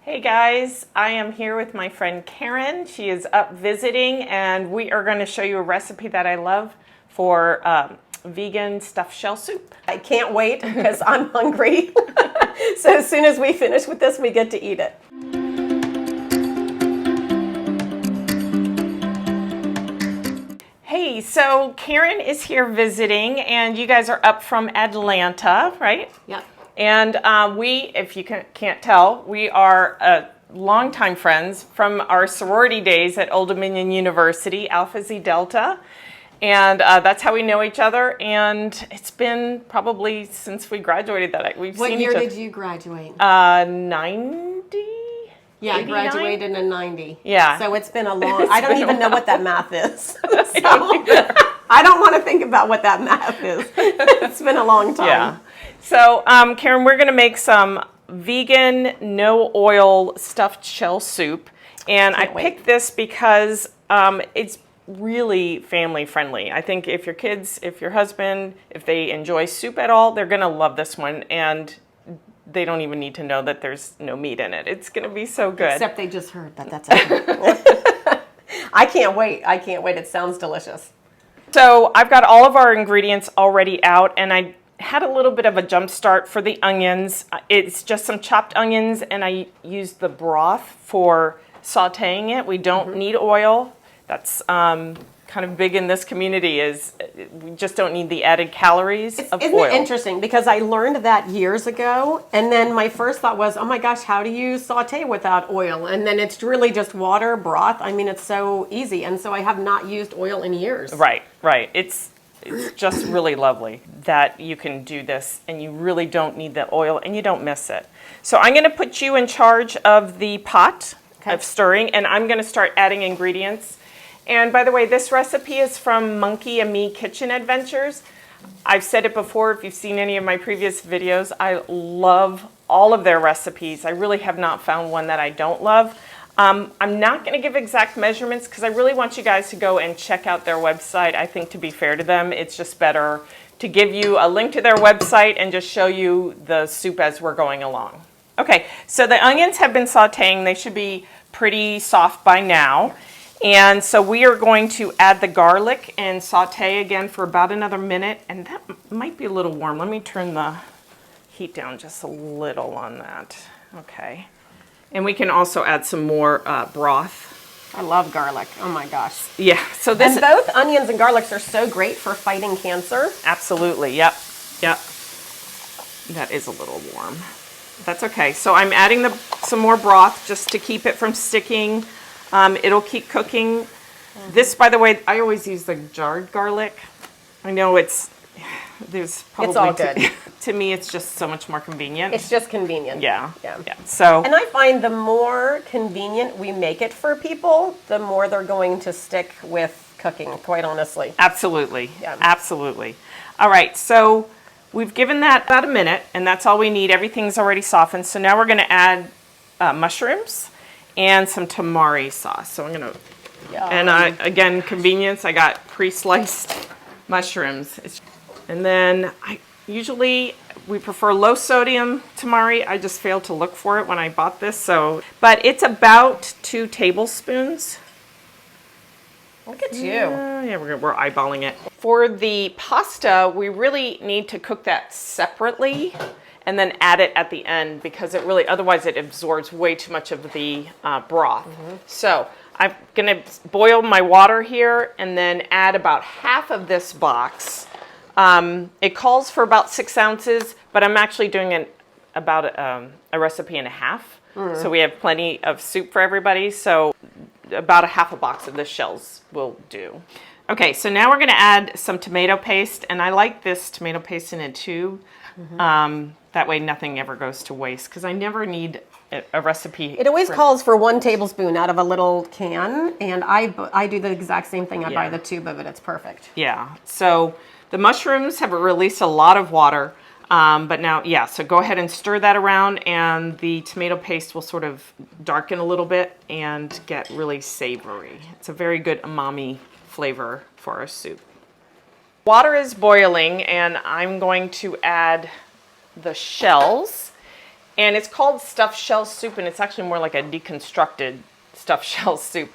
Hey guys, I am here with my friend Karen. She is up visiting and we are going to show you a recipe that I love for vegan stuffed shell soup. I can't wait because I'm hungry. So as soon as we finish with this, we get to eat it. Hey, so Karen is here visiting and you guys are up from Atlanta, right? Yep. And we, if you can't tell, we are longtime friends from our sorority days at Old Dominion University, Alpha Xi Delta. And that's how we know each other. And it's been probably since we graduated that we've What seen year each other. did you graduate? 90? Yeah, I 89? graduated in 90. Yeah. So it's been a long, I don't even know what that math is. So, I I don't want to think about what that math is. It's been a long time. Yeah. So, Karen, we're going to make some vegan, no oil stuffed shell soup. And I picked this because it's really family friendly. I think if your kids, if your husband, if they enjoy soup at all, they're going to love this one. And they don't even need to know that there's no meat in it. It's going to be so good. Except they just heard, but that's okay. I can't wait. I can't wait. It sounds delicious. So I've got all of our ingredients already out, and I had a little bit of a jump start for the onions. It's just some chopped onions, and I used the broth for sauteing it. We don't need oil. That's kind of big in this community, is we just don't need the added calories of Isn't oil. it interesting? Because I learned that years ago, and then my first thought was, oh my gosh, how do you saute without oil? And then it's really just water, broth. I mean, it's so easy. And so I have not used oil in years. Right, right. It's just really lovely that you can do this and you really don't need the oil and you don't miss it. So I'm going to put you in charge of the pot of stirring, and I'm going to start adding ingredients. And by the way, this recipe is from Monkey and Me Kitchen Adventures. I've said it before, if you've seen any of my previous videos, I love all of their recipes. I really have not found one that I don't love. I'm not going to give exact measurements because I really want you guys to go and check out their website. I think, to be fair to them, it's just better to give you a link to their website and just show you the soup as we're going along. Okay, so the onions have been sauteing. They should be pretty soft by now. And so we are going to add the garlic and saute again for about another minute. And that might be a little warm. Let me turn the heat down just a little on that. Okay. And we can also add some more broth. I love garlic. Oh my gosh. Yeah. So this. And both onions and garlics are so great for fighting cancer. Absolutely. Yep. Yep. That is a little warm. That's okay. So I'm adding some more broth just to keep it from sticking. It'll keep cooking. This, by the way, I always use the jarred garlic. I know there's probably... It's all good. To me, it's just so much more convenient. It's just convenient. Yeah. So... And I find the more convenient we make it for people, the more they're going to stick with cooking, quite honestly. Absolutely. Yeah. Absolutely. All right, so we've given that about a minute, and that's all we need. Everything's already softened. So now we're going to add mushrooms and some tamari sauce. So I'm gonna, again, convenience, I got pre-sliced mushrooms. And then we prefer low sodium tamari. I just failed to look for it when I bought this. But it's about 2 tablespoons. Look at you. Yeah, we're eyeballing it. For the pasta, we really need to cook that separately and then add it at the end because otherwise it absorbs way too much of the broth. So I'm gonna boil my water here and then add about half of this box. It calls for about 6 ounces, but I'm actually doing about a recipe and a half. So we have plenty of soup for everybody. So about a half a box of the shells will do. Okay, so now we're gonna add some tomato paste, and I like this tomato paste in a tube. That way nothing ever goes to waste because I never need a recipe. It always calls for 1 tablespoon out of a little can, and I do the exact same thing. I buy the tube of it. It's perfect. Yeah. So the mushrooms have released a lot of water, but now, so go ahead and stir that around, and the tomato paste will sort of darken a little bit and get really savory. It's a very good umami flavor for our soup. Water is boiling, and I'm going to add the shells. And it's called stuffed shell soup, and it's actually more like a deconstructed stuffed shell soup.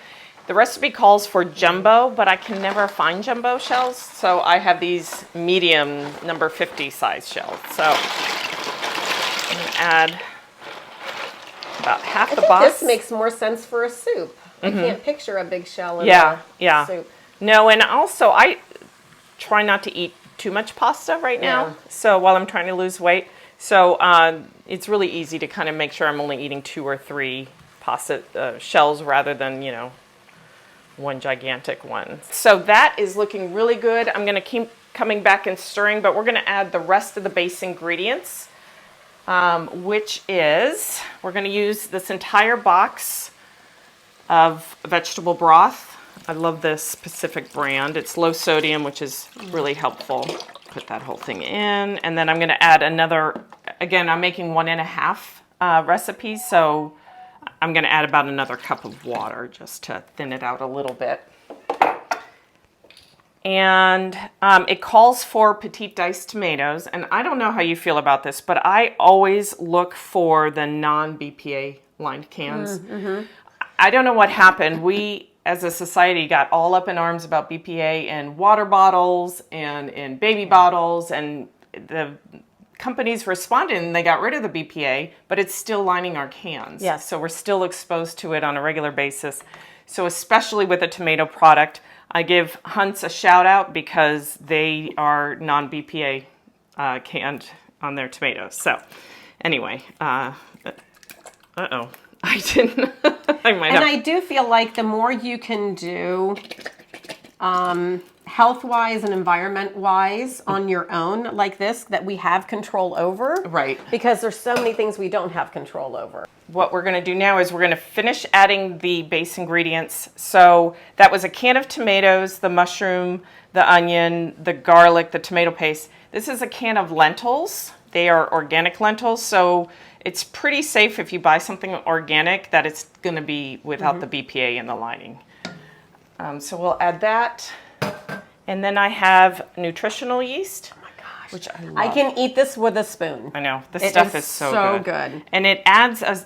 The recipe calls for jumbo, but I can never find jumbo shells, so I have these medium number 50 size shells. So I'm going to add about half the box. This makes more sense for a soup. I can't picture a big shell in yeah. soup. No, and also I try not to eat too much pasta right now, so while I'm trying to lose weight. So it's really easy to kind of make sure I'm only eating 2 or 3 pasta shells rather than, you know, one gigantic one. So that is looking really good. I'm going to keep coming back and stirring, but we're going to add the rest of the base ingredients, which is, we're going to use this entire box of vegetable broth. I love this Pacific brand. It's low sodium, which is really helpful. Put that whole thing in, and then I'm going to add another, again, I'm making 1.5 recipes, so I'm going to add about another cup of water just to thin it out a little bit. And it calls for petite diced tomatoes, and I don't know how you feel about this, but I always look for the non-BPA lined cans. I don't know what happened. We, as a society, got all up in arms about BPA in water bottles and in baby bottles, and the companies responded and they got rid of the BPA, but it's still lining our cans. Yes. So we're still exposed to it on a regular basis. So especially with a tomato product, I give Hunt's a shout out because they are non-BPA canned on their tomatoes. So anyway, uh-oh. I didn't. I might have. And I do feel like the more you can do health-wise and environment-wise on your own, like this, that we have control over. Right. Because there's so many things we don't have control over. What we're going to do now is we're going to finish adding the base ingredients. So that was a can of tomatoes, the mushroom, the onion, the garlic, the tomato paste. This is a can of lentils. They are organic lentils, so it's pretty safe if you buy something organic that it's going to be without the BPA in the lining. So we'll add that. And then I have nutritional yeast. Oh my gosh. Which I love. I can eat this with a spoon. I know. This stuff is so good. good. And it adds a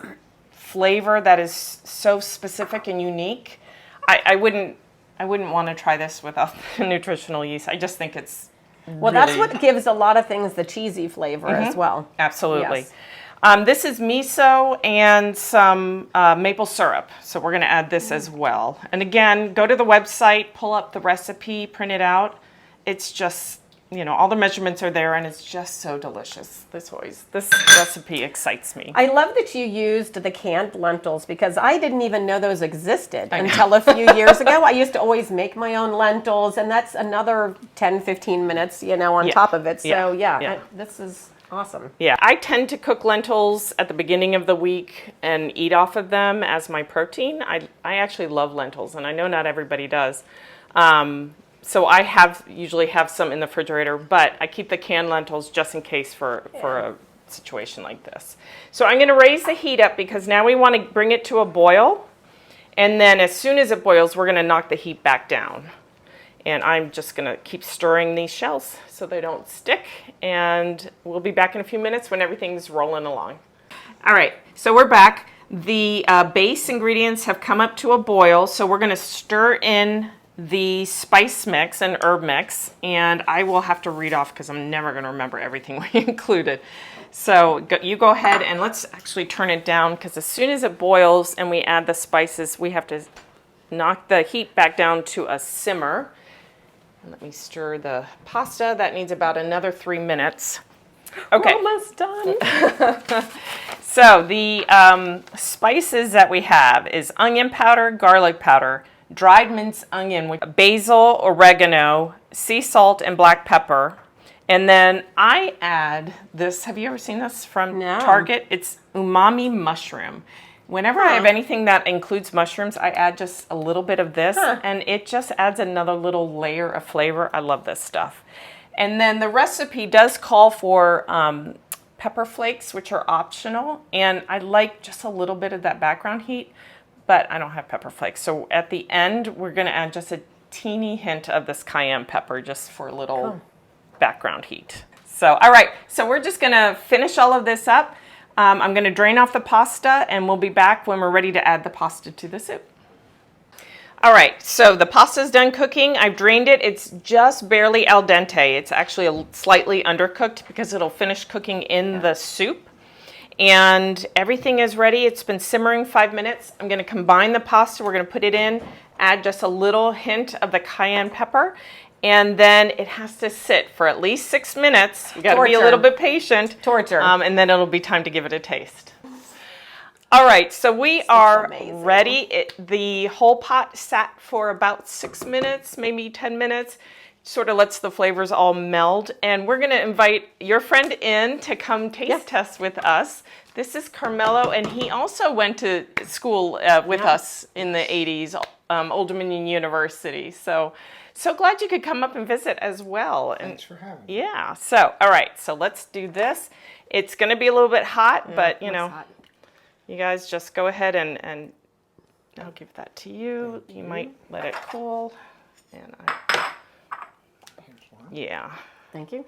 flavor that is so specific and unique. I wouldn't want to try this without the nutritional yeast. I just think it's Well, that's what gives a lot of things the cheesy flavor as well. Absolutely. Yes. This is miso and some maple syrup. So we're going to add this as well. And again, go to the website, pull up the recipe, print it out. It's just, you know, all the measurements are there and it's just so delicious. This recipe excites me. I love that you used the canned lentils because I didn't even know those existed until a few years ago. I used to always make my own lentils, and that's another 10, 15 minutes, you know, on top of it. So this is awesome. Yeah, I tend to cook lentils at the beginning of the week and eat off of them as my protein. I actually love lentils, and I know not everybody does. So I usually have some in the refrigerator, but I keep the canned lentils just in case for a situation like this. So I'm going to raise the heat up because now we want to bring it to a boil. And then as soon as it boils, we're going to knock the heat back down. And I'm just going to keep stirring these shells so they don't stick. And we'll be back in a few minutes when everything's rolling along. All right, so we're back. The base ingredients have come up to a boil, so we're going to stir in the spice mix and herb mix. And I will have to read off because I'm never going to remember everything we included. So you go ahead and let's actually turn it down because as soon as it boils and we add the spices, we have to knock the heat back down to a simmer. Let me stir the pasta. That needs about another 3 minutes. Okay. We're almost done. So the spices that we have is onion powder, garlic powder, dried minced onion, with basil, oregano, sea salt, and black pepper. And then I add this. Have you ever seen this from Target? It's umami mushroom. Whenever I have anything that includes mushrooms, I add just a little bit of this, and it just adds another little layer of flavor. I love this stuff. And then the recipe does call for pepper flakes, which are optional, and I like just a little bit of that background heat, but I don't have pepper flakes. So at the end, we're going to add just a teeny hint of this cayenne pepper just for a little background heat. So, all right, so we're just going to finish all of this up. I'm going to drain off the pasta, and we'll be back when we're ready to add the pasta to the soup. All right, so the pasta's done cooking. I've drained it. It's just barely al dente. It's actually slightly undercooked because it'll finish cooking in the soup. And everything is ready. It's been simmering 5 minutes. I'm going to combine the pasta. We're going to put it in, add just a little hint of the cayenne pepper, and then it has to sit for at least 6 minutes. You got to be a little bit patient. Torture. And then it'll be time to give it a taste. All right, so we are ready. The whole pot sat for about 6 minutes, maybe 10 minutes. Sort of lets the flavors all meld. And we're going to invite your friend in to come taste test with us. This is Carmelo, and he also went to school with us in the 80s, Old Dominion University. So glad you could come up and visit as well. Thanks for having me. Yeah, so, all right, so let's do this. It's going to be a little bit hot, but, you know, you guys just go ahead and I'll give that to you. You might let it cool. And Here's one. yeah. Thank you.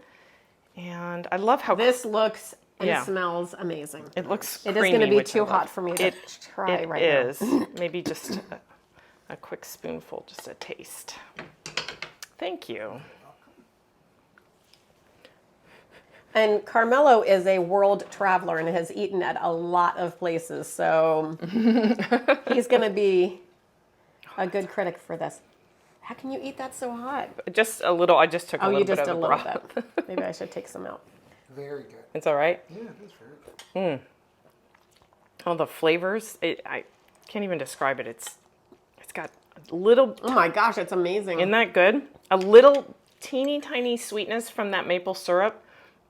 And I love how This looks and smells amazing. it looks It is creamy, going to be which I too love. hot for me to try It right is. now. Maybe just a quick spoonful, just a taste. Thank you. And Carmelo is a world traveler and has eaten at a lot of places, so he's going to be a good critic for this. How can you eat that so hot? Just a little. I just took a Oh, little you bit just of a the little broth. bit. Maybe I should take some out. Very good. It's all right. Yeah, it is very good. All the flavors. I can't even describe it. It's got a little. Oh my gosh, it's amazing. Isn't that good? A little teeny tiny sweetness from that maple syrup,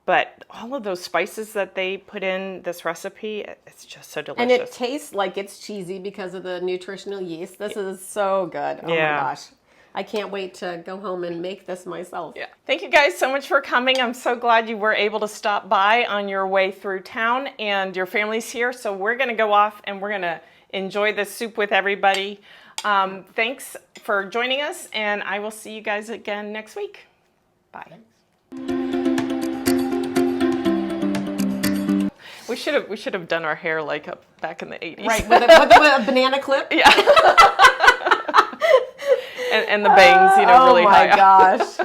but all of those spices that they put in this recipe, it's just so delicious. And it tastes like it's cheesy because of the nutritional yeast. This is so good. Oh Yeah. my gosh. I can't wait to go home and make this myself. Yeah. Thank you guys so much for coming. I'm so glad you were able to stop by on your way through town, and your family's here. So we're going to go off and we're going to enjoy this soup with everybody. Thanks for joining us, and I will see you guys again next week. Bye. We should have done our hair like up back in the 80s. Right, with a banana clip. Yeah. and the bangs, really high. Oh my gosh.